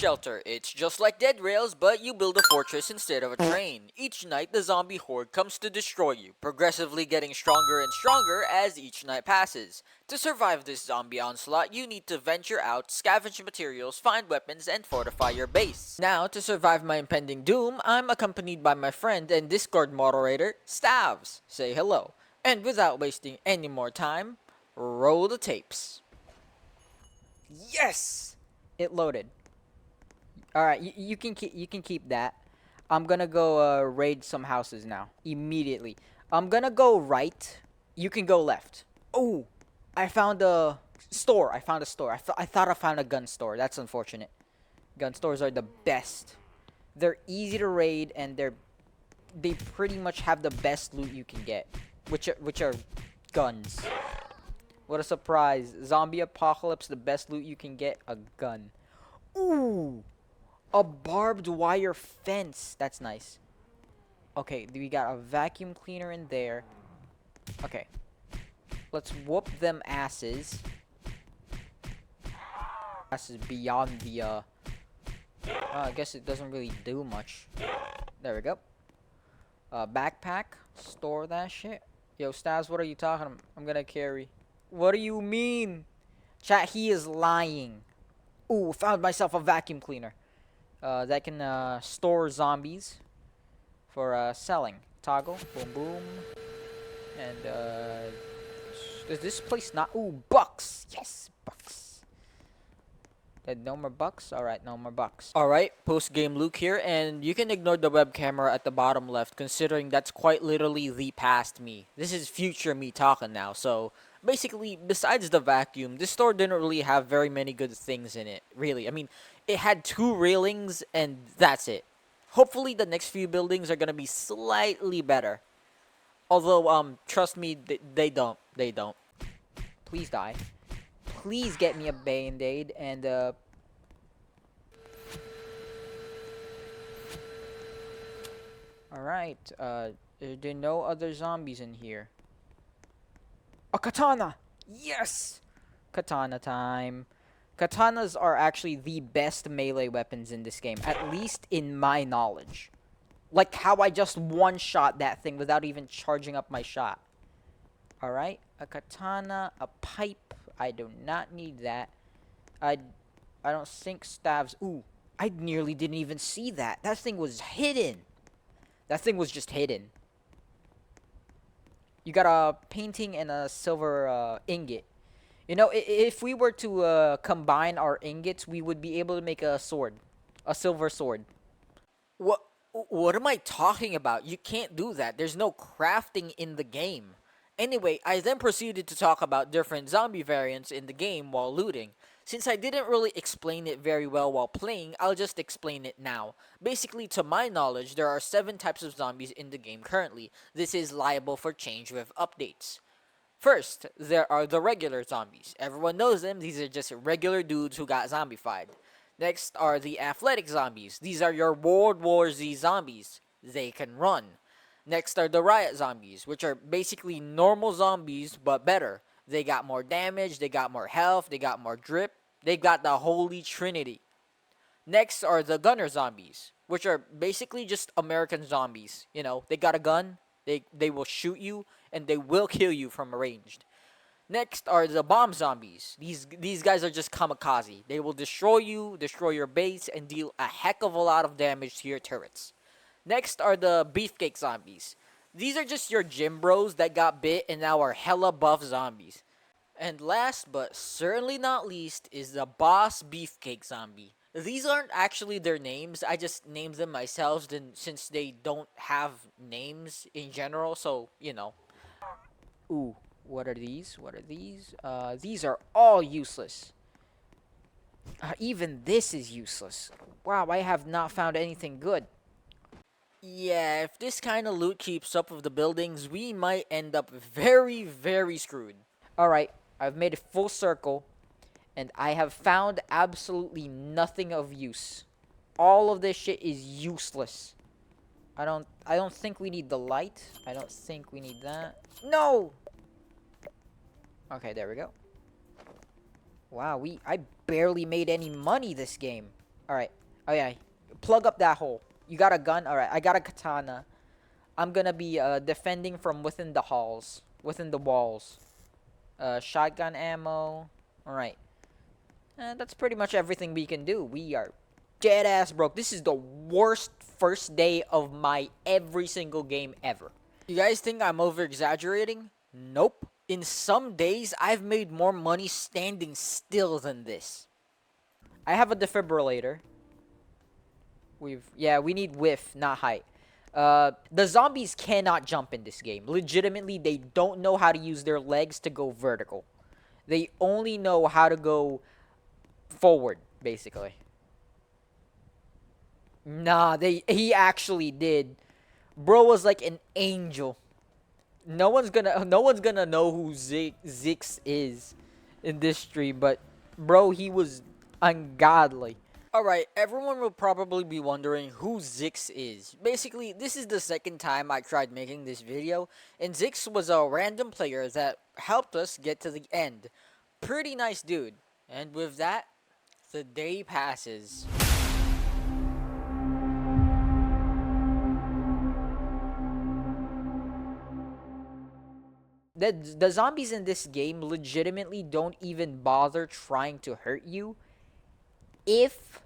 shelter. It's just like Dead Rails, but you build a fortress instead of a train. Each night, the zombie horde comes to destroy you, progressively getting stronger and stronger as each night passes. To survive this zombie onslaught, you need to venture out, scavenge materials, find weapons, and fortify your base. Now, to survive my impending doom, I'm accompanied by my friend and Discord moderator, Stavs. Say hello. And without wasting any more time, roll the tapes. Yes! It loaded. All right, you can keep that. I'm gonna go raid some houses now immediately. I'm gonna go right. You can go left. Oh, I found a store. I found a store. I thought I found a gun store. That's unfortunate. Gun stores are the best. They're easy to raid and they pretty much have the best loot you can get, which are guns. What a surprise! Zombie apocalypse. The best loot you can get, a gun. Ooh. A barbed wire fence. That's nice. Okay, we got a vacuum cleaner in there. Okay. Let's whoop them asses. Asses beyond the, I guess it doesn't really do much. There we go. Backpack. Store that shit. Yo, Stas, what are you talking about? I'm gonna carry. What do you mean? Chat, he is lying. Ooh, found myself a vacuum cleaner. That can store zombies for selling. Toggle, boom, boom, and is this place not? Ooh, bucks. Yes, bucks. No more bucks. All right, no more bucks. All right, post game Luke here, and you can ignore the web camera at the bottom left, considering that's quite literally the past me. This is future me talking now. So basically, besides the vacuum, this store didn't really have very many good things in it. Really, I mean, it had 2 railings, and that's it. Hopefully, the next few buildings are gonna be slightly better. Although, trust me, they don't. They don't. Please die. Please get me a band-aid and Alright, there are no other zombies in here. A katana! Yes! Katana time. Katanas are actually the best melee weapons in this game, at least in my knowledge. Like how I just one-shot that thing without even charging up my shot. Alright, a katana, a pipe. I do not need that. I don't think staves. Ooh, I nearly didn't even see that. That thing was hidden. That thing was just hidden. You got a painting and a silver ingot. You know, if we were to combine our ingots, we would be able to make a sword. A silver sword. What am I talking about? You can't do that. There's no crafting in the game. Anyway, I then proceeded to talk about different zombie variants in the game while looting. Since I didn't really explain it very well while playing, I'll just explain it now. Basically, to my knowledge, there are 7 types of zombies in the game currently. This is liable for change with updates. First, there are the regular zombies. Everyone knows them. These are just regular dudes who got zombified. Next are the athletic zombies. These are your World War Z zombies. They can run. Next are the riot zombies, which are basically normal zombies, but better. They got more damage, they got more health, they got more drip. They got the holy trinity. Next are the gunner zombies, which are basically just American zombies. You know, they got a gun, they will shoot you, and they will kill you from ranged. Next are the bomb zombies. These guys are just kamikaze. They will destroy you, destroy your base, and deal a heck of a lot of damage to your turrets. Next are the beefcake zombies. These are just your gym bros that got bit and now are hella buff zombies. And last but certainly not least is the boss beefcake zombie. These aren't actually their names. I just named them myself since they don't have names in general, so, you know. Ooh, what are these? What are these? These are all useless. Even this is useless. Wow, I have not found anything good. Yeah, if this kind of loot keeps up with the buildings, we might end up very, very screwed. Alright, I've made a full circle, and I have found absolutely nothing of use. All of this shit is useless. I don't think we need the light. I don't think we need that. No! Okay, there we go. Wow, I barely made any money this game. All right. Oh yeah. Plug up that hole. You got a gun? All right. I got a katana. I'm gonna be defending from within the halls, within the walls. Shotgun ammo. All right. That's pretty much everything we can do. We are dead ass broke. This is the worst first day of my every single game ever. You guys think I'm over exaggerating? Nope. In some days, I've made more money standing still than this. I have a defibrillator. We need width, not height. The zombies cannot jump in this game. Legitimately, they don't know how to use their legs to go vertical. They only know how to go forward, basically. Nah, he actually did. Bro was like an angel. No one's gonna know who Zix is in this stream, but bro, he was ungodly. Alright, everyone will probably be wondering who Zix is. Basically, this is the second time I tried making this video, and Zix was a random player that helped us get to the end. Pretty nice dude. And with that, the day passes. The zombies in this game legitimately don't even bother trying to hurt you if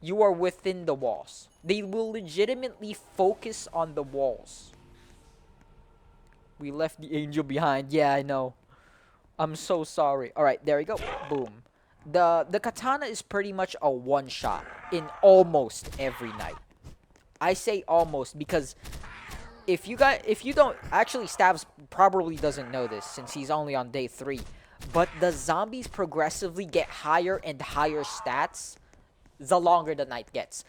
you are within the walls. They will legitimately focus on the walls. We left the angel behind. Yeah, I know. I'm so sorry. All right, there we go. Boom. The katana is pretty much a one shot in almost every night. I say almost because if you don't actually, Stabs probably doesn't know this since he's only on day 3, but the zombies progressively get higher and higher stats the longer the night gets.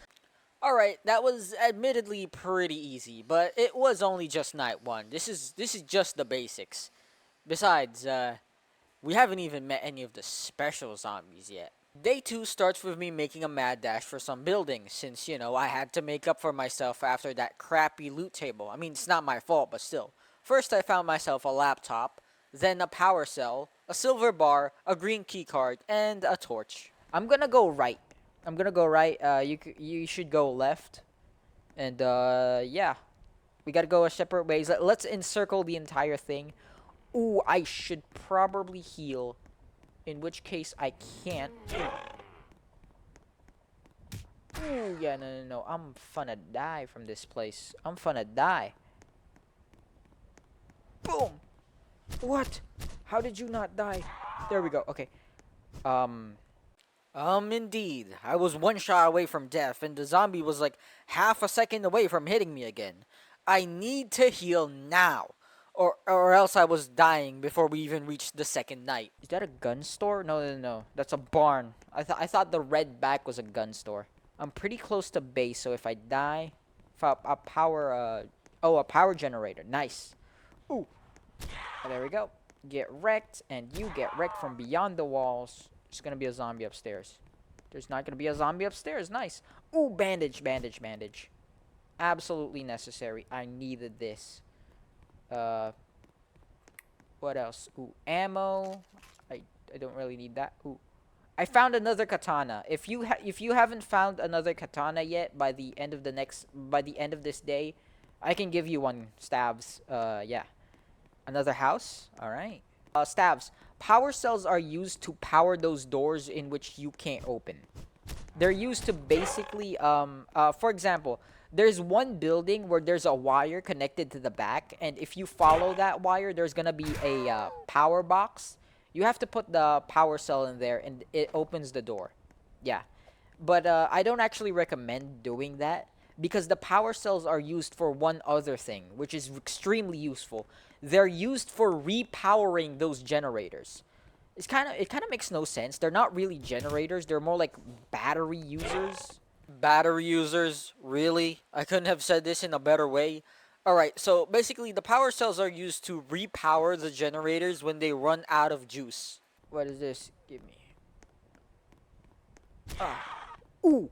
Alright, that was admittedly pretty easy, but it was only just night 1. This is just the basics. Besides, we haven't even met any of the special zombies yet. Day 2 starts with me making a mad dash for some buildings, since, you know, I had to make up for myself after that crappy loot table. I mean, it's not my fault, but still. First, I found myself a laptop, then a power cell, a silver bar, a green keycard, and a torch. I'm gonna go right. You should go left. And, yeah. We gotta go a separate ways. Let's encircle the entire thing. Ooh, I should probably heal. In which case, I can't. Ooh, yeah, no. I'm finna die from this place. I'm finna die. Boom! What? How did you not die? There we go. Okay. Indeed. I was one shot away from death, and the zombie was like half a second away from hitting me again. I need to heal now, or else I was dying before we even reached the second night. Is that a gun store? No. That's a barn. I thought the red back was a gun store. I'm pretty close to base, so if I die, a power generator. Nice. Ooh. There we go. Get wrecked, and you get wrecked from beyond the walls. There's gonna be a zombie upstairs. There's not gonna be a zombie upstairs. Nice. Ooh, bandage. Absolutely necessary. I needed this. What else? Ooh, ammo. I don't really need that. Ooh, I found another katana. If you haven't found another katana yet by the end of this day, I can give you one, Stabs. Yeah. Another house. All right. Stabs. Power cells are used to power those doors in which you can't open. They're used to basically, for example, there's one building where there's a wire connected to the back, and if you follow that wire, there's gonna be a power box. You have to put the power cell in there, and it opens the door. Yeah. But I don't actually recommend doing that because the power cells are used for one other thing, which is extremely useful. They're used for repowering those generators. It kind of makes no sense. They're not really generators. They're more like battery users. Battery users? Really? I couldn't have said this in a better way. Alright, so basically the power cells are used to repower the generators when they run out of juice. What is this? Give me. Ah. Ooh.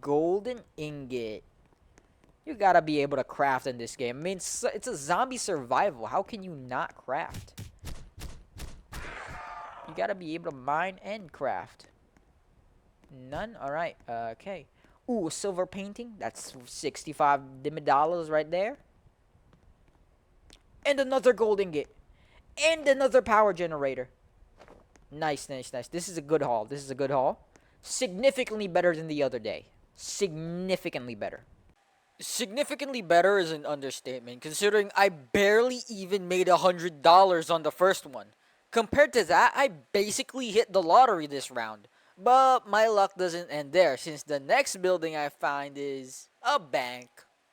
Golden ingot. You gotta be able to craft in this game. I mean, it's a zombie survival. How can you not craft? You gotta be able to mine and craft. None? Alright, okay. Ooh, a silver painting. That's $65 dollars right there. And another gold ingot. And another power generator. Nice, nice, nice. This is a good haul. This is a good haul. Significantly better than the other day. Significantly better. Significantly better is an understatement, considering I barely even made $100 on the first one. Compared to that, I basically hit the lottery this round. But my luck doesn't end there, since the next building I find is a bank.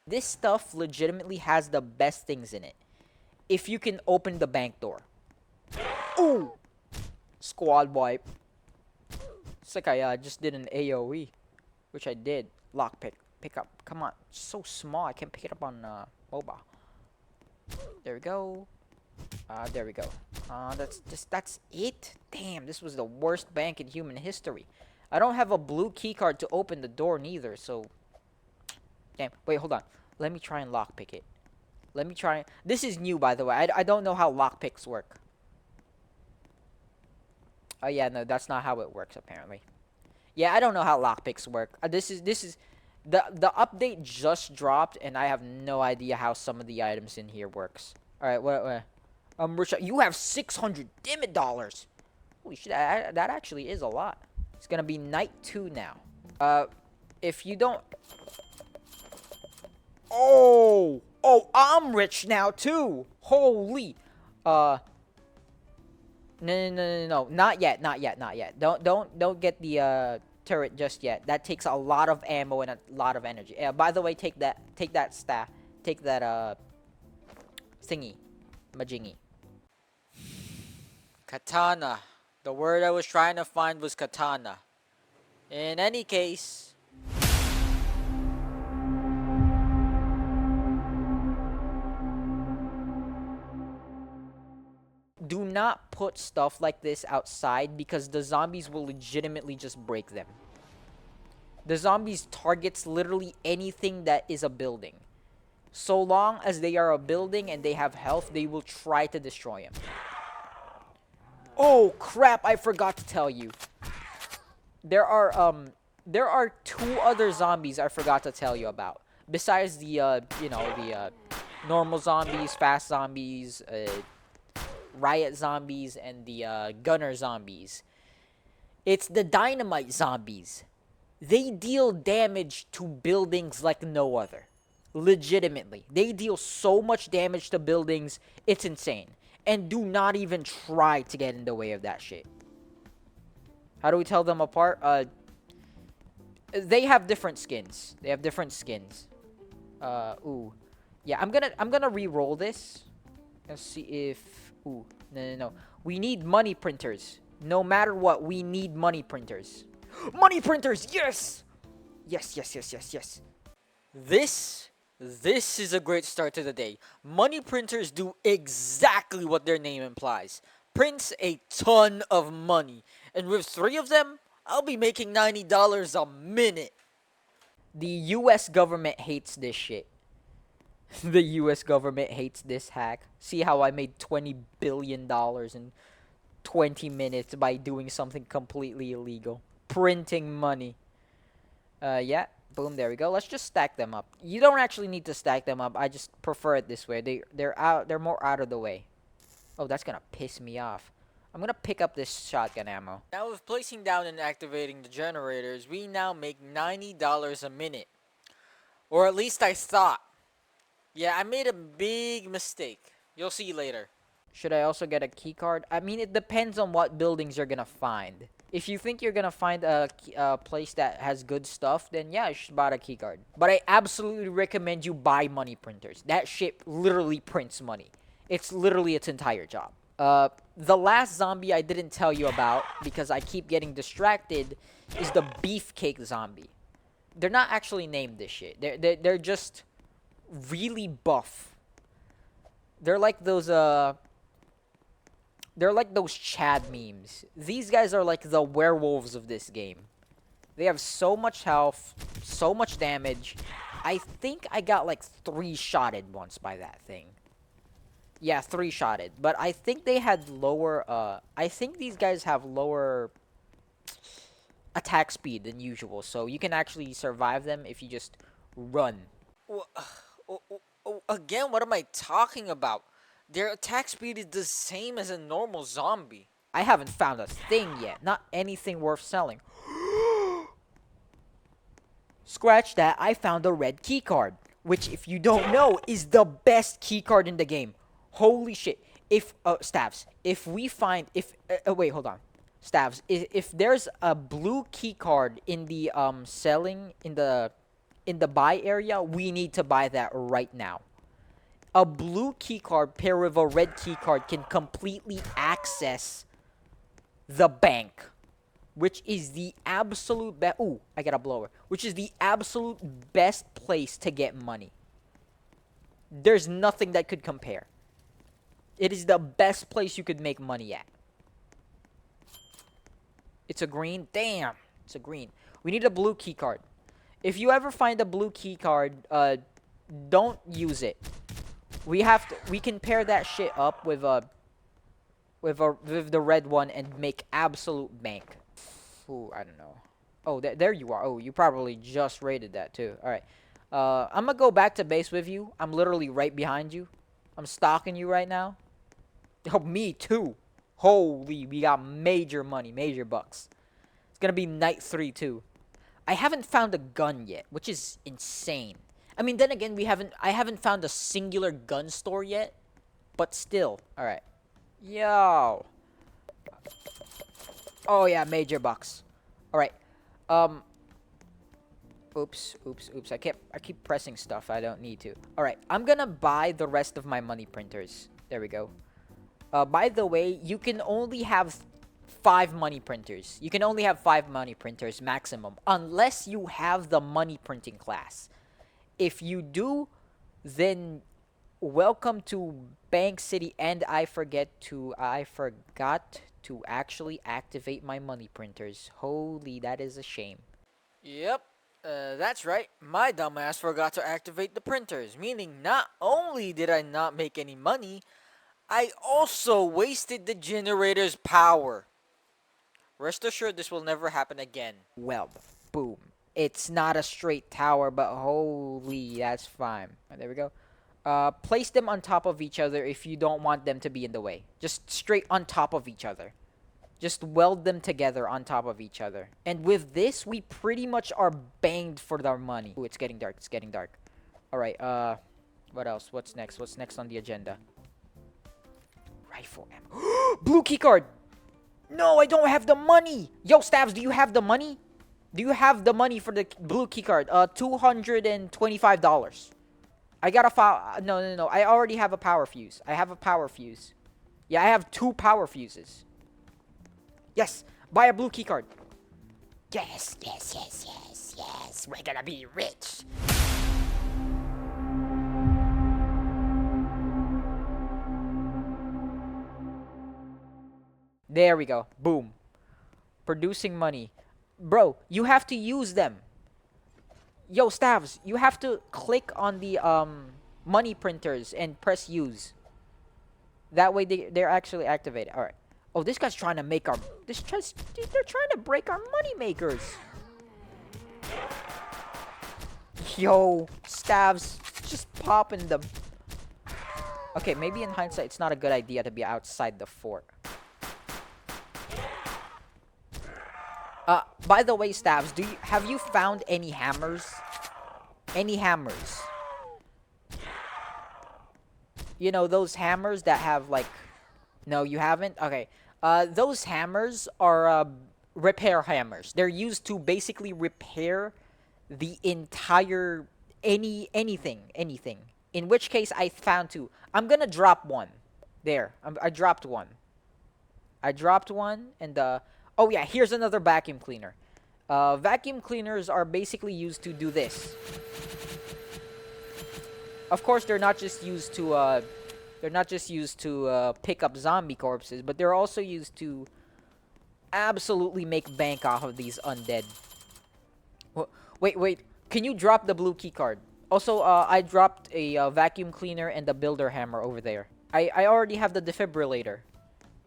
This stuff legitimately has the best things in it. If you can open the bank door. Ooh! Squad wipe. It's like I just did an AoE, which I did. Lockpick. Pick up. Come on. It's so small. I can't pick it up on mobile. There we go. There we go. That's it? Damn, this was the worst bank in human history. I don't have a blue keycard to open the door neither, so... Damn. Wait, hold on. Let me try and lockpick it. Let me try... This is new, by the way. I don't know how lockpicks work. Oh, yeah, no, that's not how it works, apparently. Yeah, I don't know how lockpicks work. This is... The update just dropped, and I have no idea how some of the items in here works. Alright, what? Richard, you have $600 dollars. Holy shit, that actually is a lot. It's gonna be night 2 now. If you don't... Oh! Oh, I'm rich now, too! Holy! No. Not yet, not yet, not yet. Don't get the, turret just yet. That takes a lot of ammo and a lot of energy. By the way, take that staff. Take that, thingy. Majingy. Katana. The word I was trying to find was katana. In any case... Do not put stuff like this outside because the zombies will legitimately just break them. The zombies targets literally anything that is a building. So long as they are a building and they have health, they will try to destroy them. Oh crap, I forgot to tell you. There are 2 other zombies I forgot to tell you about. Besides the normal zombies, fast zombies, riot zombies, and the gunner zombies. It's the dynamite zombies. They deal damage to buildings like no other. Legitimately. They deal so much damage to buildings, it's insane. And do not even try to get in the way of that shit. How do we tell them apart? They have different skins. They have different skins. Ooh. Yeah, I'm gonna re-roll this. Let's see if... Ooh, no. We need money printers. No matter what, we need money printers. Money printers, yes! Yes. This is a great start to the day. Money printers do exactly what their name implies. Prints a ton of money. And with 3 of them, I'll be making $90 a minute. The US government hates this shit. The US government hates this hack. See how I made $20 billion in 20 minutes by doing something completely illegal. Printing money. Yeah. Boom, there we go. Let's just stack them up. You don't actually need to stack them up. I just prefer it this way. They're more out of the way. Oh, that's gonna piss me off. I'm gonna pick up this shotgun ammo. Now with placing down and activating the generators, we now make $90 a minute. Or at least I thought. Yeah, I made a big mistake. You'll see later. Should I also get a key card? I mean, it depends on what buildings you're gonna find. If you think you're gonna find a place that has good stuff, then yeah, you should buy a key card. But I absolutely recommend you buy money printers. That shit literally prints money. It's literally its entire job. The last zombie I didn't tell you about because I keep getting distracted is the beefcake zombie. They're not actually named this shit. They're just really buff. They're like those Chad memes. These guys are like the werewolves of this game. They have so much health, so much damage. I think I got like 3-shotted once by that thing. Yeah, 3-shotted. But I think they had lower, I think these guys have lower... attack speed than usual, so you can actually survive them if you just run. Again, what am I talking about? Their attack speed is the same as a normal zombie. I haven't found a thing yet. Not anything worth selling. Scratch that, I found a red key card, which, if you don't know, is the best key card in the game. Holy shit. If, Stavs, if we find, wait, hold on. Stavs, if there's a blue key card in the, selling, in the buy area, we need to buy that right now. A blue key card paired with a red key card can completely access the bank, which is the absolute best. Ooh, I got a blower. Which is the absolute best place to get money. There's nothing that could compare. It is the best place you could make money at. It's a green. Damn, it's a green. We need a blue key card. If you ever find a blue key card, don't use it. We can pair that shit up with the red one and make absolute bank. Ooh, I don't know. Oh, there you are. Oh, you probably just raided that too. All right. I'm gonna go back to base with you. I'm literally right behind you. I'm stalking you right now. Oh, me too. Holy, we got major money, major bucks. It's gonna be night 3 too. I haven't found a gun yet, which is insane. I mean, then again, I haven't found a singular gun store yet, but still. All right. Yo. Oh yeah, major bucks. All right. Oops. I keep pressing stuff I don't need to. All right. I'm gonna buy the rest of my money printers. There we go. By the way, you can only have 5 money printers. You can only have 5 money printers maximum, unless you have the money printing class. If you do, then welcome to Bank City. And I forgot to actually activate my money printers. Holy, that is a shame. Yep, that's right. My dumbass forgot to activate the printers, meaning not only did I not make any money, I also wasted the generator's power. Rest assured this will never happen again. Well, boom. It's not a straight tower, but holy, that's fine. There we go. Place them on top of each other if you don't want them to be in the way. Just straight on top of each other. Just weld them together on top of each other. And with this, we pretty much are banged for our money. Ooh, it's getting dark. It's getting dark. Alright, what else? What's next? What's next on the agenda? Rifle ammo. Blue keycard! No, I don't have the money! Yo, Stabs, do you have the money? Do you have the money for the blue keycard? $225. I got a no. I already have a power fuse. I have a power fuse. Yeah, I have 2 power fuses. Yes, buy a blue keycard. Yes. We're gonna be rich. There we go. Boom. Producing money. Bro, you have to use them. Yo, Stavs, you have to click on the money printers and press use. That way they're actually activated. All right. Oh, this guy's trying to make our... they're trying to break our money makers. Yo, Stavs, just popping them. Okay, maybe in hindsight, it's not a good idea to be outside the fort. By the way, Stavs, have you found any hammers? Any hammers? You know, those hammers that have, like... No, you haven't? Okay. Those hammers are, repair hammers. They're used to basically repair the entire... anything. In which case, I found 2. I'm gonna drop one. There. I dropped one. And, oh yeah, here's another vacuum cleaner. Vacuum cleaners are basically used to do this. Of course, they're not just used to pick up zombie corpses, but they're also used to absolutely make bank off of these undead. Wait. Can you drop the blue key card? Also, I dropped a vacuum cleaner and the builder hammer over there. I already have the defibrillator.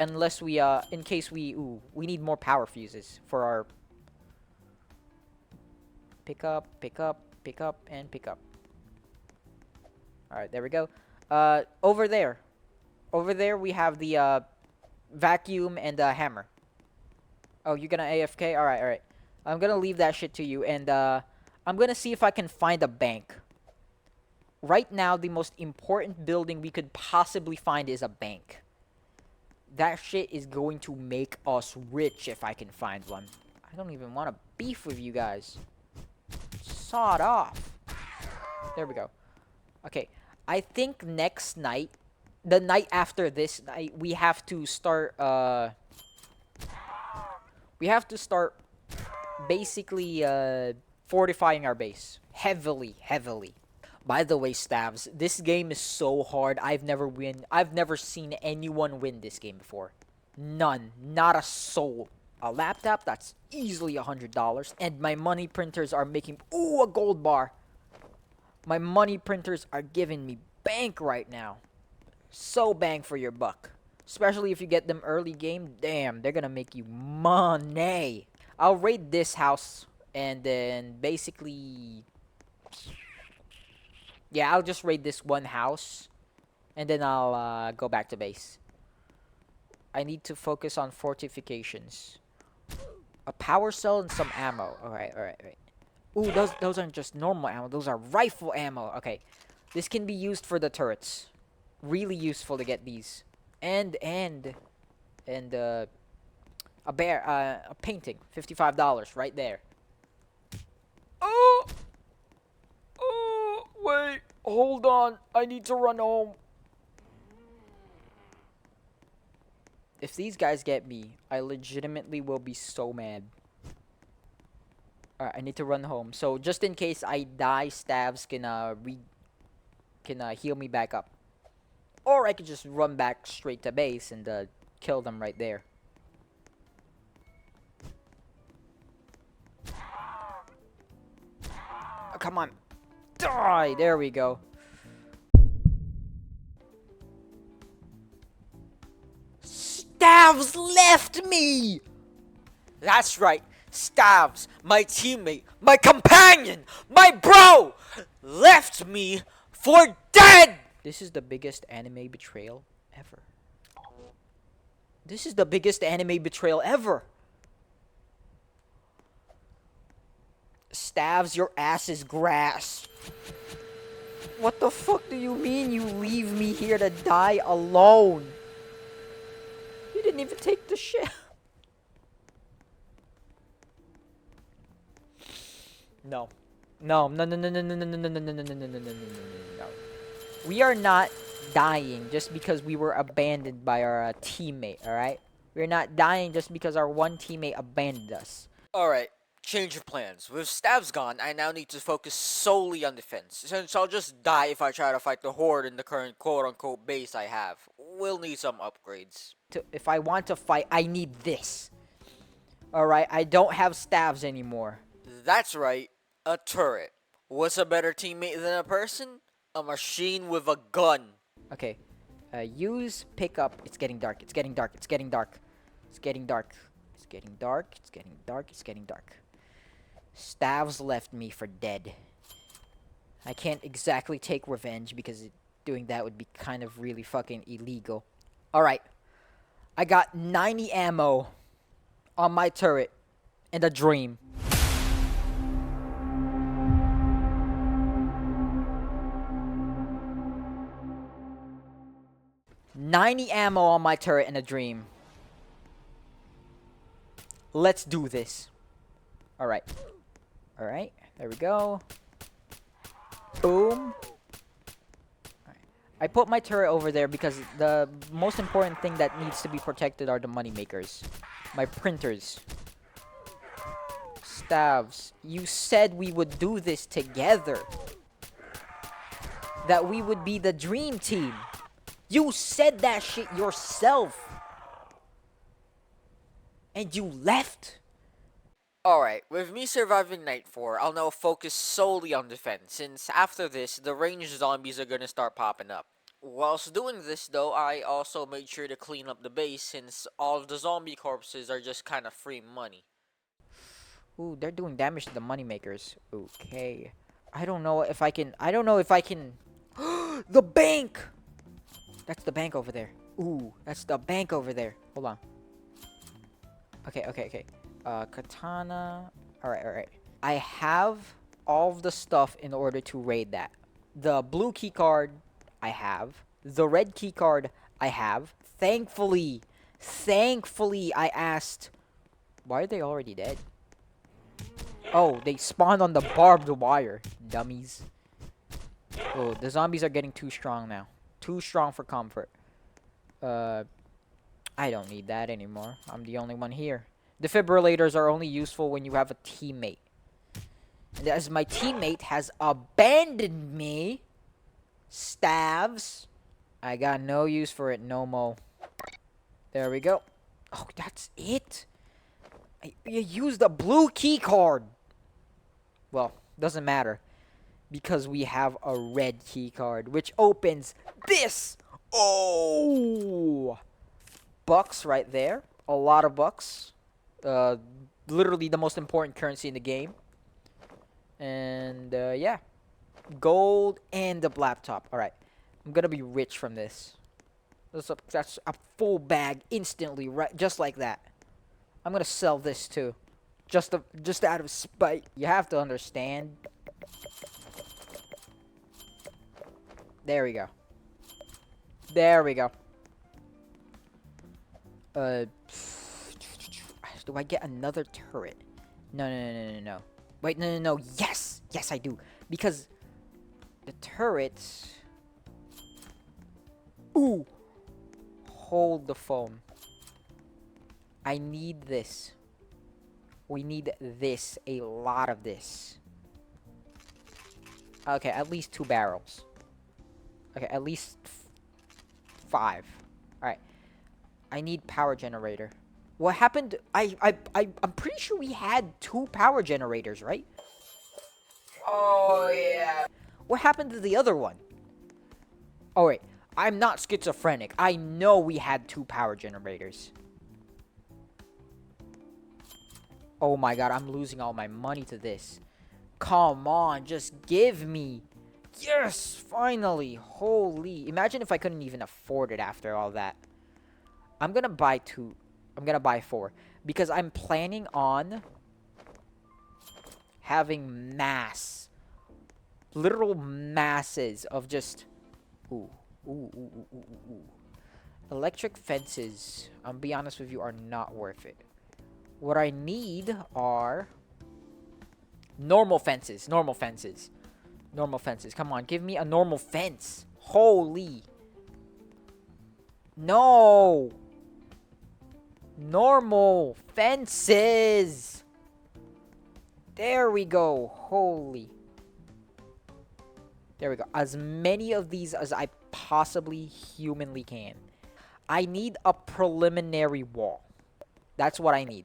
Unless we, in case we need more power fuses for our pick up, pick up, pick up, and pick up. Alright, there we go. Over there. Over there, we have the vacuum and hammer. Oh, you're gonna AFK? Alright, alright. I'm gonna leave that shit to you, and I'm gonna see if I can find a bank. Right now, the most important building we could possibly find is a bank. That shit is going to make us rich if I can find one. I don't even want to beef with you guys. Sawed off. There we go. Okay, I think next night, the night after this night, we have to start, basically, fortifying our base. Heavily, heavily. By the way, Stavs, this game is so hard. I've never seen anyone win this game before. None. Not a soul. A laptop, that's easily $100. And my money printers are making... Ooh, a gold bar. My money printers are giving me bank right now. So bang for your buck. Especially if you get them early game. Damn, they're gonna make you money. I'll raid this house. And then basically... Yeah, I'll just raid this one house. And then I'll go back to base. I need to focus on fortifications. A power cell and some ammo. Alright, alright, alright. Ooh, those aren't just normal ammo. Those are rifle ammo. Okay. This can be used for the turrets. Really useful to get these. And a painting. $55 right there. Oh! Oh, wait. Hold on. I need to run home. If these guys get me, I legitimately will be so mad. Alright, I need to run home. So, just in case I die, Stavs can heal me back up. Or I could just run back straight to base and kill them right there. Oh, come on. Die! There we go. Stavs left me! That's right. Stavs, my teammate, my companion, my bro, left me for dead! This is the biggest anime betrayal ever. This is the biggest anime betrayal ever. Stavs, your ass is grass. What the fuck do you mean you leave me here to die alone? You didn't even take the shit. No. No, no, no, no, no, no, no, no, no, no, no, no, no, no, no, no, no. We are not dying just because we were abandoned by our teammate, alright? We're not dying just because our one teammate abandoned us. Alright, change of plans. With Stavs gone, I now need to focus solely on defense, since I'll just die if I try to fight the horde in the current quote-unquote base I have. We'll need some upgrades. If I want to fight, I need this. Alright, I don't have Stavs anymore. That's right, a turret. What's a better teammate than a person? A machine with a gun. Okay, use pickup. It's getting dark, it's getting dark, it's getting dark. It's getting dark. It's getting dark, it's getting dark, it's getting dark. Stavs left me for dead. I can't exactly take revenge because doing that would be kind of really fucking illegal. Alright, I got 90 ammo on my turret and a dream. 90 ammo on my turret and a dream. Let's do this. Alright. Alright. There we go. Boom. Alright. I put my turret over there because the most important thing that needs to be protected are the money makers. My printers. Stavs, you said we would do this together. That we would be the dream team. You said that shit yourself. And you left. Alright, with me surviving Night 4, I'll now focus solely on defense, since after this, the ranged zombies are gonna start popping up. Whilst doing this though, I also made sure to clean up the base, since all of the zombie corpses are just kinda free money. Ooh, they're doing damage to the money makers. Okay. I don't know if I can. I don't know if I can. The bank! That's the bank over there. Ooh, that's the bank over there. Hold on. Okay, okay, okay. Katana. Alright, alright. I have all of the stuff in order to raid that. The blue key card, I have. The red key card, I have. Thankfully, I asked. Why are they already dead? Oh, they spawned on the barbed wire. Dummies. Oh, the zombies are getting too strong now. Too strong for comfort. I don't need that anymore. I'm the only one here. Defibrillators are only useful when you have a teammate. And as my teammate has abandoned me, Stavs, I got no use for it no more. There we go. Oh, that's it? You used the blue key card. Well, doesn't matter. Because we have a red key card, which opens this. Oh! Bucks right there. A lot of bucks. Literally the most important currency in the game. And, yeah. Gold and the laptop. Alright. I'm gonna be rich from this. That's a full bag instantly, right? Just like that. I'm gonna sell this too. Just out of spite. You have to understand. There we go. There we go. Do I get another turret? No, no, no, no, no, no. Wait, no, no, no. Yes! Yes, I do. Because the turrets... Ooh! Hold the phone. I need this. We need this. A lot of this. Okay, at least 2 barrels. Okay, at least 5. Alright. I need power generator. What happened? I'm pretty sure we had 2 power generators, right? Oh, yeah. What happened to the other one? Oh, wait. I'm not schizophrenic. I know we had 2 power generators. Oh my god, I'm losing all my money to this. Come on, just give me. Yes, finally. Holy. Imagine if I couldn't even afford it after all that. I'm gonna buy 2. I'm gonna buy 4. Because I'm planning on having literal masses of just... Ooh. Ooh, ooh, ooh, ooh, ooh. Electric fences, I'll be honest with you, are not worth it. What I need are normal fences. Normal fences. Normal fences. Come on, give me a normal fence. Holy. No. Normal fences. There we go. Holy. There we go. As many of these as I possibly humanly can. I need a preliminary wall. That's what I need.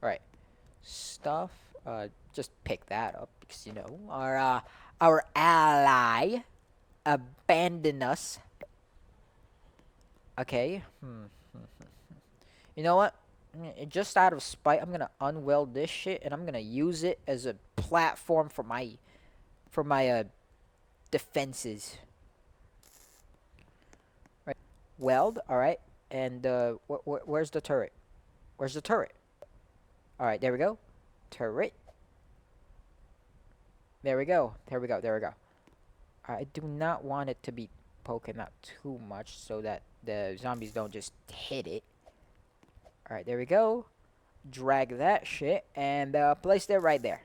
Alright. Stuff. Just pick that up because, you know, our ally abandoned us. Okay. You know what? Just out of spite, I'm gonna unweld this shit and I'm gonna use it as a platform for my defenses. Right. Weld. All right. And where's the turret? Where's the turret? All right. There we go. Turret. There we go. There we go. There we go. I do not want it to be poking out too much so that the zombies don't just hit it. Alright, there we go. Drag that shit and place it right there.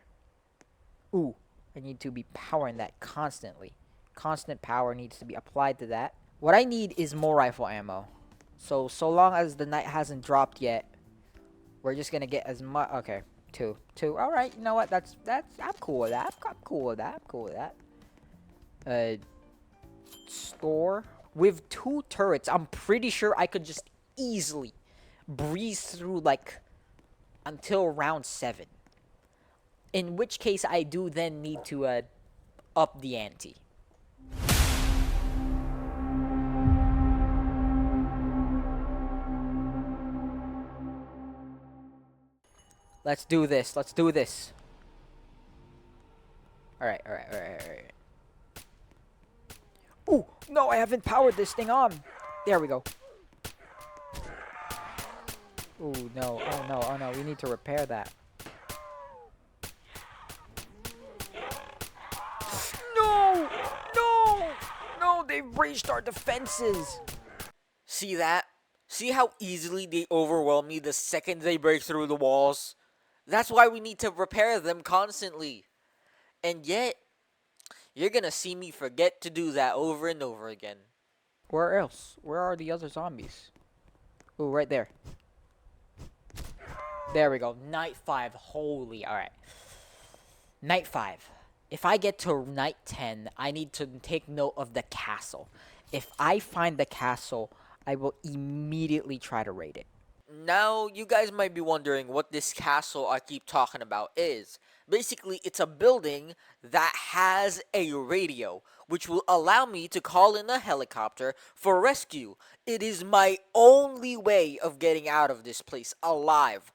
Ooh, I need to be powering that constantly. Constant power needs to be applied to that. What I need is more rifle ammo. So long as the night hasn't dropped yet, we're just gonna get as much. Okay, two. Alright, you know what? That's I'm cool with that. I'm cool with that. I'm cool with that. Store. With 2 turrets, I'm pretty sure I could just easily breeze through, like, until round 7. In which case, I do then need to, up the ante. Let's do this. Let's do this. Alright, alright, alright, alright. Ooh, no, I haven't powered this thing on. There we go. Ooh, no. Oh, no. Oh, no. We need to repair that. No! No! No, they've breached our defenses. See that? See how easily they overwhelm me the second they break through the walls? That's why we need to repair them constantly. And yet, you're gonna see me forget to do that over and over again. Where else? Where are the other zombies? Ooh, right there. There we go. Night 5. Holy. Alright. Night 5. If I get to night 10, I need to take note of the castle. If I find the castle, I will immediately try to raid it. Now, you guys might be wondering what this castle I keep talking about is. Basically, it's a building that has a radio, which will allow me to call in a helicopter for rescue. It is my only way of getting out of this place alive.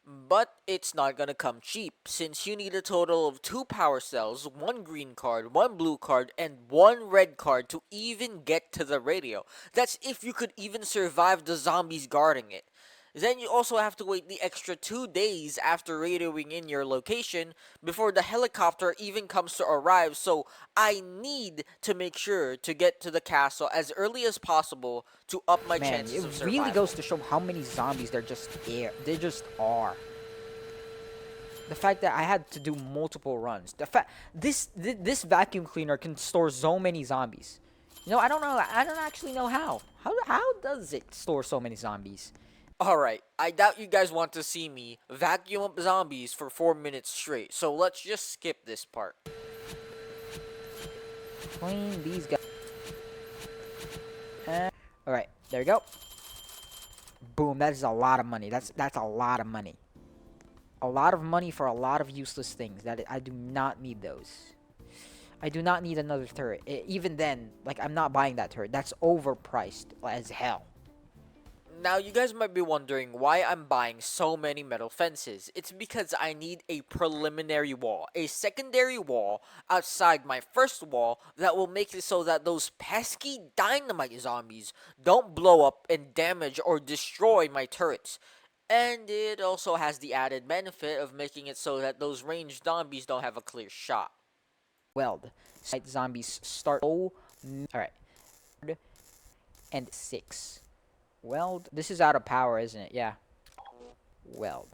But it's not gonna come cheap, since you need a total of 2 power cells, 1 green card, 1 blue card, and 1 red card to even get to the radio. That's if you could even survive the zombies guarding it. Then you also have to wait the extra 2 days after radioing in your location before the helicopter even comes to arrive, so I need to make sure to get to the castle as early as possible to up my Man, chances it of really survival. goes to show how many zombies there just They just are. The fact that I had to do multiple runs. The fact this vacuum cleaner can store so many zombies. You know, I don't know. I don't actually know how. How does it store so many zombies? Alright, I doubt you guys want to see me vacuum up zombies for 4 minutes straight, so let's just skip this part. Clean these guys. All right, there we go. Boom. That is a lot of money. That's a lot of money. A lot of money for a lot of useless things. That I do not need those. I do not need another turret. Even then, like, I'm not buying that turret. That's overpriced as hell. Now, you guys might be wondering why I'm buying so many metal fences. It's because I need a preliminary wall, a secondary wall outside my first wall that will make it so that those pesky dynamite zombies don't blow up and damage or destroy my turrets. And it also has the added benefit of making it so that those ranged zombies don't have a clear shot. Weld. Zombies start. Oh, alright. And 6. Weld. This is out of power, isn't it? Yeah. Weld.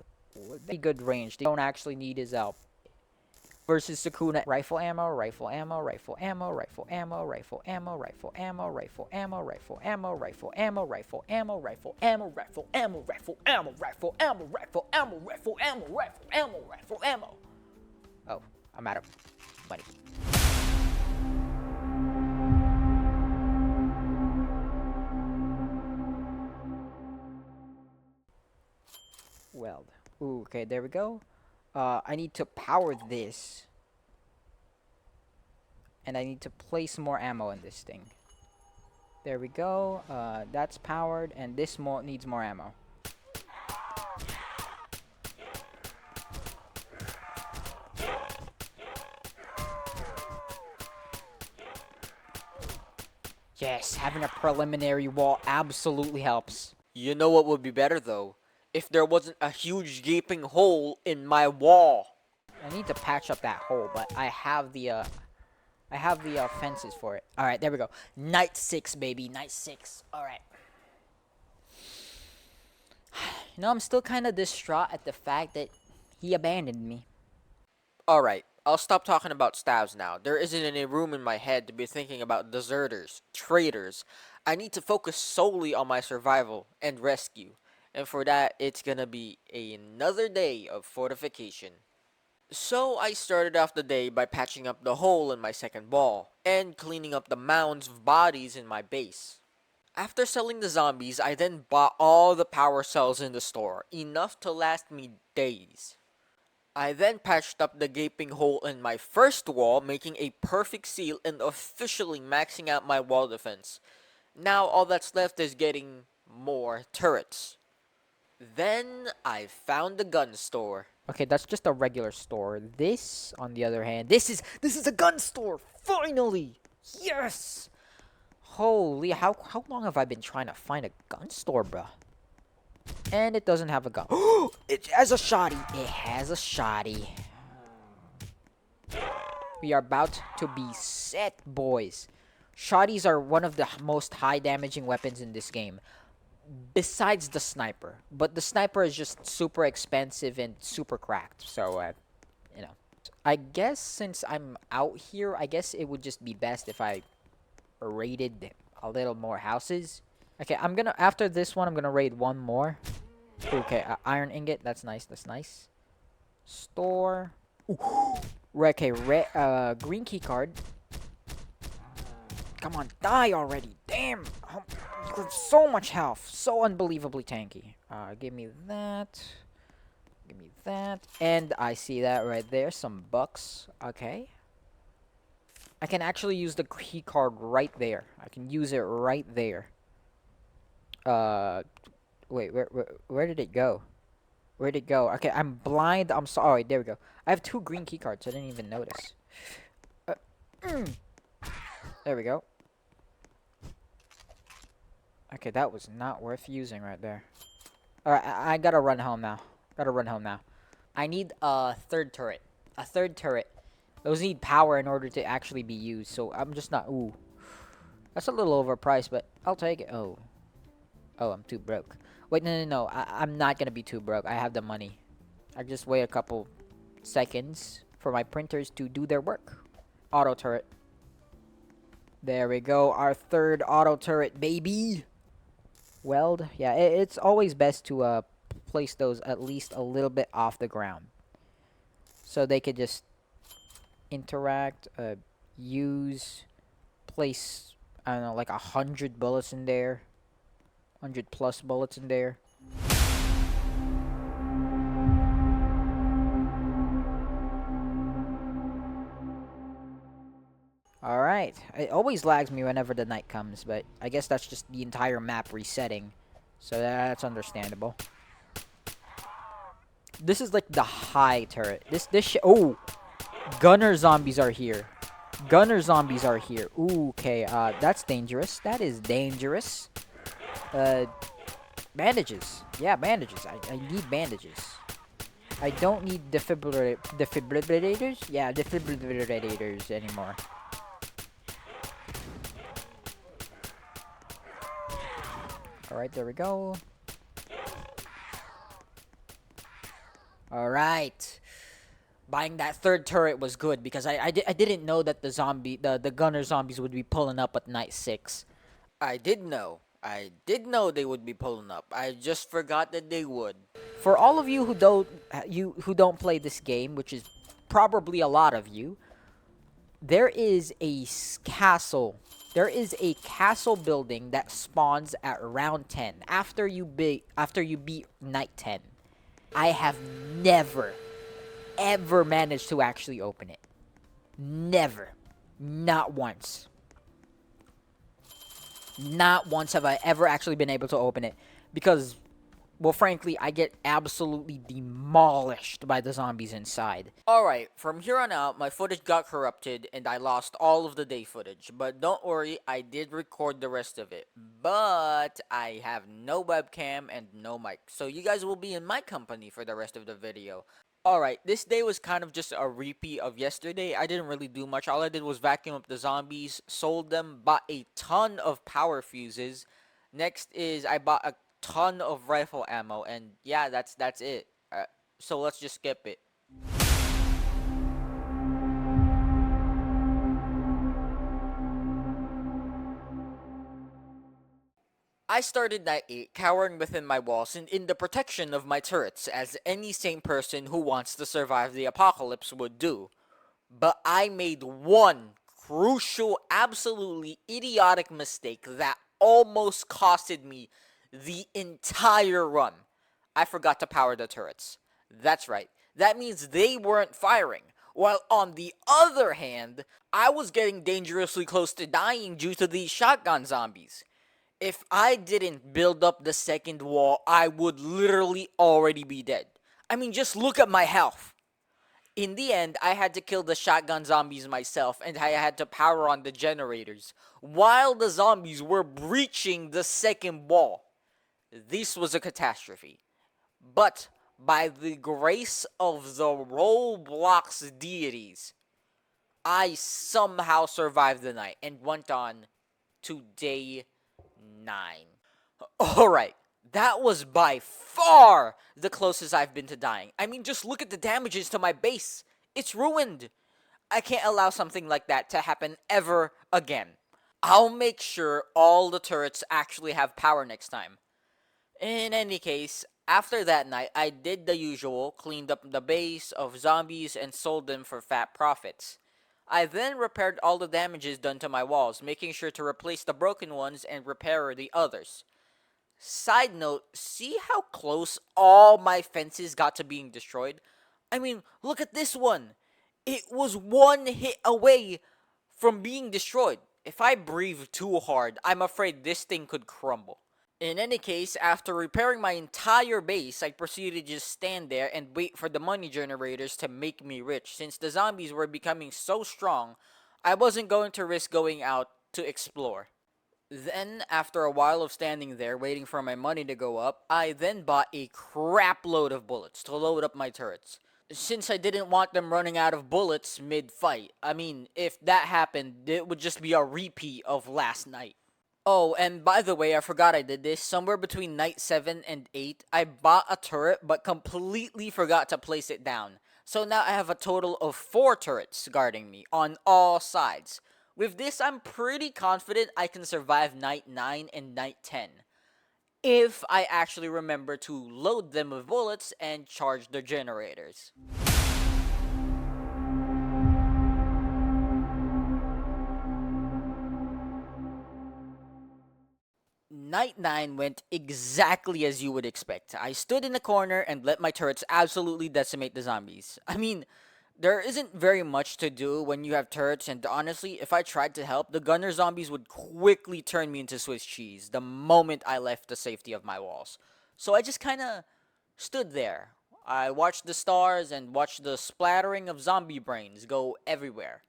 Pretty good range. They don't actually need his help. Versus Sakuna. Rifle ammo, rifle ammo, rifle ammo, rifle ammo, rifle ammo, rifle ammo, rifle ammo, rifle ammo, rifle ammo, rifle ammo, rifle ammo, rifle ammo, rifle ammo, rifle ammo, rifle ammo, rifle ammo, rifle ammo, rifle ammo. Oh, I'm out of money. Weld. Ooh, okay, there we go. I need to power this. And I need to place more ammo in this thing. There we go. That's powered, and this needs more ammo. Yes, having a preliminary wall absolutely helps. You know what would be better though? If there wasn't a huge gaping hole in my wall. I need to patch up that hole, but I have the fences for it. All right, there we go. Night 6, baby. Night 6. All right. You know, I'm still kind of distraught at the fact that he abandoned me. Alright, I'll stop talking about stabs now. There isn't any room in my head to be thinking about deserters, traitors. I need to focus solely on my survival and rescue. And for that, it's gonna be another day of fortification. So I started off the day by patching up the hole in my second wall, and cleaning up the mounds of bodies in my base. After selling the zombies, I then bought all the power cells in the store, enough to last me days. I then patched up the gaping hole in my first wall, making a perfect seal and officially maxing out my wall defense. Now all that's left is getting more turrets. Then I found the gun store. Okay, that's just a regular store. This, on the other hand, this is a gun store. Finally, yes. Holy, how long have I been trying to find a gun store, bruh? And it doesn't have a gun. It has a shotty. It has a shotty. We are about to be set, boys. Shotties are one of the most high damaging weapons in this game, besides the sniper. But the sniper is just super expensive and super cracked. So, you know. I guess since I'm out here, I guess it would just be best if I raided a little more houses. Okay, after this one, I'm gonna raid one more. Okay, iron ingot. That's nice. That's nice. Store. Ooh. Okay, green key card. Come on, die already. Damn. You have so much health. So unbelievably tanky. Give me that. Give me that. And I see that right there. Some bucks. Okay. I can actually use the key card right there. I can use it right there. Uh, wait, where did it go? Where'd it go? Okay, I'm blind. I'm sorry. There we go. I have 2 green key cards. I didn't even notice. Uh, mm. There we go. Okay, that was not worth using right there. Alright, I gotta run home now. Gotta run home now. I need a third turret. A third turret. Those need power in order to actually be used, so I'm just not... Ooh. That's a little overpriced, but I'll take it. Oh. Oh, I'm too broke. Wait, no. I'm not gonna be too broke. I have the money. I just wait a couple seconds for my printers to do their work. Auto turret. There we go. Our third auto turret, baby. Weld. Yeah, it's always best to place those at least a little bit off the ground, so they could just interact, use, place, I don't know, like 100 bullets in there, 100+ bullets in there. Alright, it always lags me whenever the night comes, but I guess that's just the entire map resetting, so that's understandable. This is like the high turret. Oh, gunner zombies are here. Gunner zombies are here. Ooh, okay, that's dangerous. That is dangerous. Uh, bandages. Yeah, bandages. I need bandages. I don't need defibrillators? Yeah, defibrillators anymore. Alright, there we go. Alright. Buying that third turret was good because I didn't know that the gunner zombies would be pulling up at night 6. I did know. I did know they would be pulling up. I just forgot that they would. For all of you who don't play this game, which is probably a lot of you, there is a castle. There is a castle building that spawns at round 10 after you beat night 10. I have never ever managed to actually open it. Never. Not once. Not once have I ever actually been able to open it because, well, frankly, I get absolutely demolished by the zombies inside. Alright, from here on out, my footage got corrupted and I lost all of the day footage. But don't worry, I did record the rest of it. But I have no webcam and no mic. So you guys will be in my company for the rest of the video. Alright, this day was kind of just a repeat of yesterday. I didn't really do much. All I did was vacuum up the zombies, sold them, bought a ton of power fuses. Next is I bought a ton of rifle ammo, and yeah, that's it. So let's just skip it. I started night 8 cowering within my walls and in the protection of my turrets, as any sane person who wants to survive the apocalypse would do. But I made one crucial, absolutely idiotic mistake that almost costed me the entire run. I forgot to power the turrets. That's right. That means they weren't firing. While on the other hand, I was getting dangerously close to dying due to these shotgun zombies. If I didn't build up the second wall, I would literally already be dead. I mean, just look at my health. In the end, I had to kill the shotgun zombies myself, and I had to power on the generators, while the zombies were breaching the second wall. This was a catastrophe. But by the grace of the Roblox deities, I somehow survived the night and went on to day 9. Alright, that was by far the closest I've been to dying. I mean, just look at the damages to my base. It's ruined. I can't allow something like that to happen ever again. I'll make sure all the turrets actually have power next time. In any case, after that night, I did the usual, cleaned up the base of zombies and sold them for fat profits. I then repaired all the damages done to my walls, making sure to replace the broken ones and repair the others. Side note, see how close all my fences got to being destroyed? I mean, look at this one. It was one hit away from being destroyed. If I breathe too hard, I'm afraid this thing could crumble. In any case, after repairing my entire base, I proceeded to just stand there and wait for the money generators to make me rich. Since the zombies were becoming so strong, I wasn't going to risk going out to explore. Then, after a while of standing there waiting for my money to go up, I then bought a crap load of bullets to load up my turrets. Since I didn't want them running out of bullets mid-fight. I mean, if that happened, it would just be a repeat of last night. Oh, and by the way, I forgot I did this. Somewhere between night 7 and 8, I bought a turret but completely forgot to place it down. So now I have a total of 4 turrets guarding me on all sides. With this, I'm pretty confident I can survive night 9 and night 10. If I actually remember to load them with bullets and charge the generators. Night 9 went exactly as you would expect. I stood in the corner and let my turrets absolutely decimate the zombies. I mean, there isn't very much to do when you have turrets, and honestly, if I tried to help, the gunner zombies would quickly turn me into Swiss cheese the moment I left the safety of my walls. So I just kinda stood there. I watched the stars and watched the splattering of zombie brains go everywhere.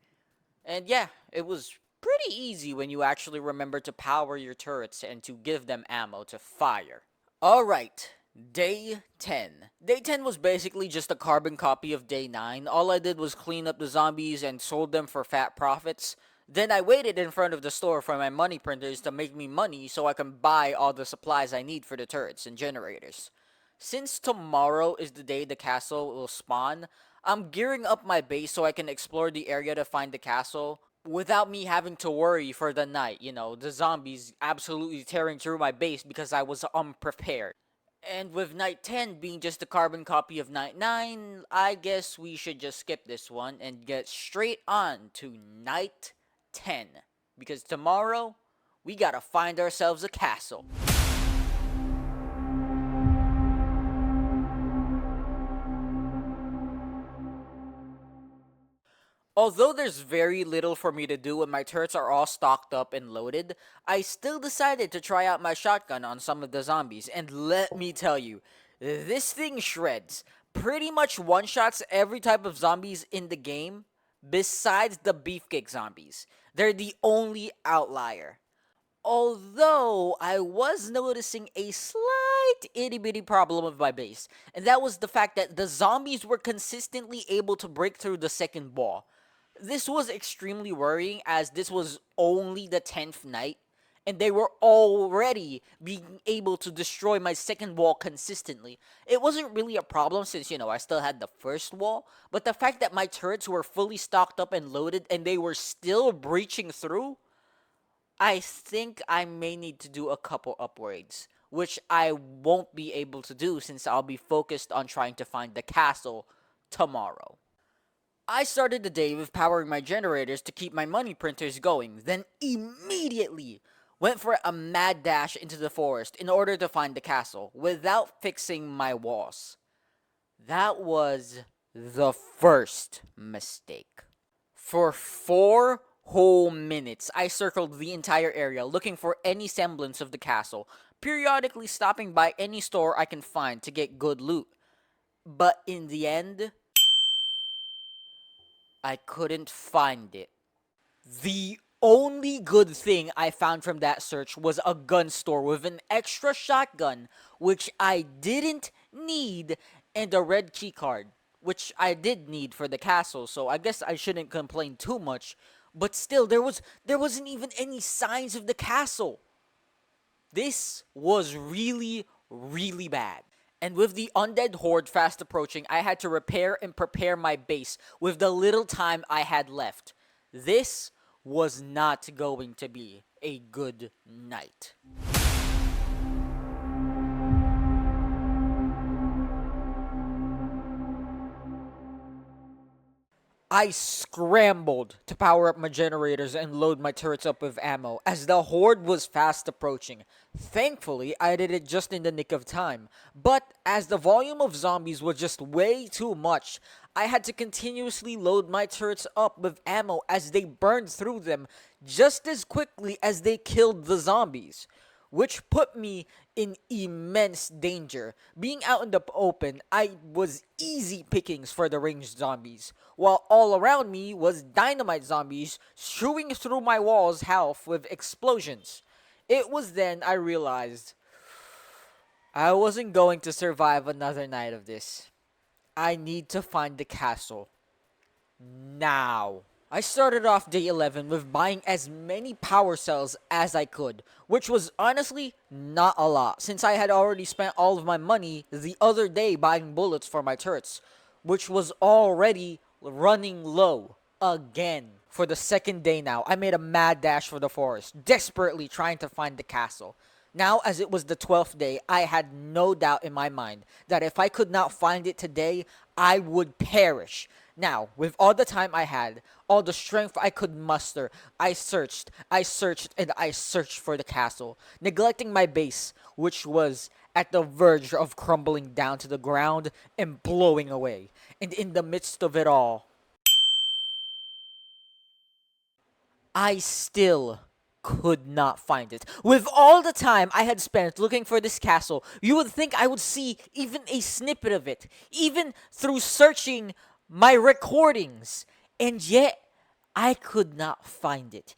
And yeah, it was pretty easy when you actually remember to power your turrets and to give them ammo to fire. Alright, day 10. Day 10 was basically just a carbon copy of day 9. All I did was clean up the zombies and sold them for fat profits. Then I waited in front of the store for my money printers to make me money so I can buy all the supplies I need for the turrets and generators. Since tomorrow is the day the castle will spawn, I'm gearing up my base so I can explore the area to find the castle without me having to worry for the night. You know, the zombies absolutely tearing through my base because I was unprepared. And with night 10 being just a carbon copy of night 9, I guess we should just skip this one and get straight on to night 10. Because tomorrow, we gotta find ourselves a castle. Although there's very little for me to do when my turrets are all stocked up and loaded, I still decided to try out my shotgun on some of the zombies, and let me tell you, this thing shreds. Pretty much one-shots every type of zombies in the game, besides the beefcake zombies. They're the only outlier. Although, I was noticing a slight itty-bitty problem with my base, and that was the fact that the zombies were consistently able to break through the second wall. This was extremely worrying as this was only the 10th night, and they were already being able to destroy my second wall consistently. It wasn't really a problem since, I still had the first wall, but the fact that my turrets were fully stocked up and loaded and they were still breaching through, I think I may need to do a couple upgrades, which I won't be able to do since I'll be focused on trying to find the castle tomorrow. I started the day with powering my generators to keep my money printers going, then immediately went for a mad dash into the forest in order to find the castle without fixing my walls. That was the first mistake. For 4 whole minutes. I circled the entire area looking for any semblance of the castle, periodically stopping by any store I can find to get good loot. But in the end, I couldn't find it. The only good thing I found from that search was a gun store with an extra shotgun, which I didn't need, and a red key card, which I did need for the castle, so I guess I shouldn't complain too much. But still, there wasn't even any signs of the castle. This was really, really bad. And with the undead horde fast approaching, I had to repair and prepare my base with the little time I had left. This was not going to be a good night. I scrambled to power up my generators and load my turrets up with ammo as the horde was fast approaching. Thankfully, I did it just in the nick of time, but as the volume of zombies was just way too much, I had to continuously load my turrets up with ammo as they burned through them just as quickly as they killed the zombies, which put me in immense danger. Being out in the open, I was easy pickings for the ranged zombies, while all around me was dynamite zombies shooting through my walls health with explosions. It was then I realized I wasn't going to survive another night of this. I need to find the castle now. I started off day 11 with buying as many power cells as I could, which was honestly not a lot since I had already spent all of my money the other day buying bullets for my turrets, which was already running low again. For the second day now, I made a mad dash for the forest, desperately trying to find the castle. Now, as it was the 12th day, I had no doubt in my mind that if I could not find it today, I would perish. Now, with all the time I had, all the strength I could muster, and I searched for the castle, neglecting my base, which was at the verge of crumbling down to the ground and blowing away. And in the midst of it all, I still could not find it. With all the time I had spent looking for this castle, you would think I would see even a snippet of it, even through searching my recordings. And yet, I could not find it.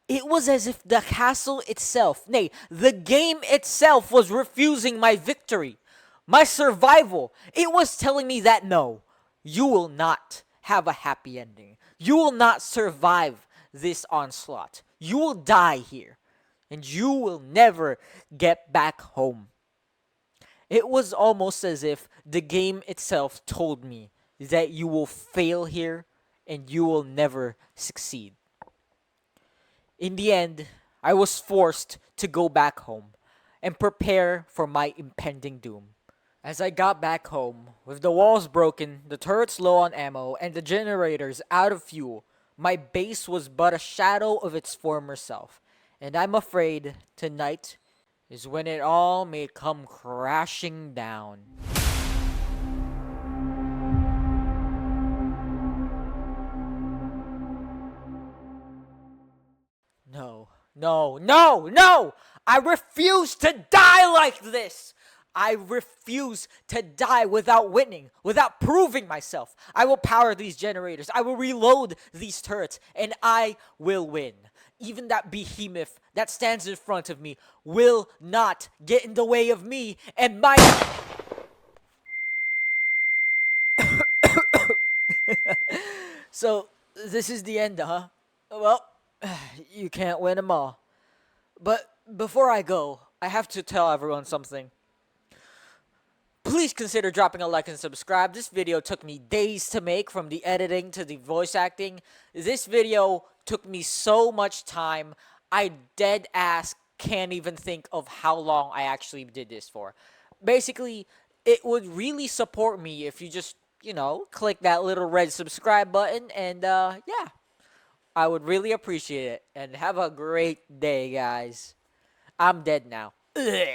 It was as if the castle itself, nay, the game itself, was refusing my victory, my survival. It was telling me that no, you will not have a happy ending. You will not survive this onslaught. You will die here, and you will never get back home. It was almost as if the game itself told me that you will fail here and you will never succeed. In the end, I was forced to go back home and prepare for my impending doom. As I got back home, with the walls broken, the turrets low on ammo, and the generators out of fuel, my base was but a shadow of its former self. And I'm afraid tonight is when it all may come crashing down. No, no, no, no! I refuse to die like this! I refuse to die without winning, without proving myself. I will power these generators. I will reload these turrets, and I will win. Even that behemoth that stands in front of me will not get in the way of me and my. So, this is the end, huh? Well, you can't win them all. But before I go, I have to tell everyone something. Please consider dropping a like and subscribe. This video took me days to make, from the editing to the voice acting. This video took me so much time. I dead ass can't even think of how long I actually did this for. Basically, it would really support me if you just, click that little red subscribe button, and yeah, I would really appreciate it. And have a great day, guys. I'm dead now. Ugh.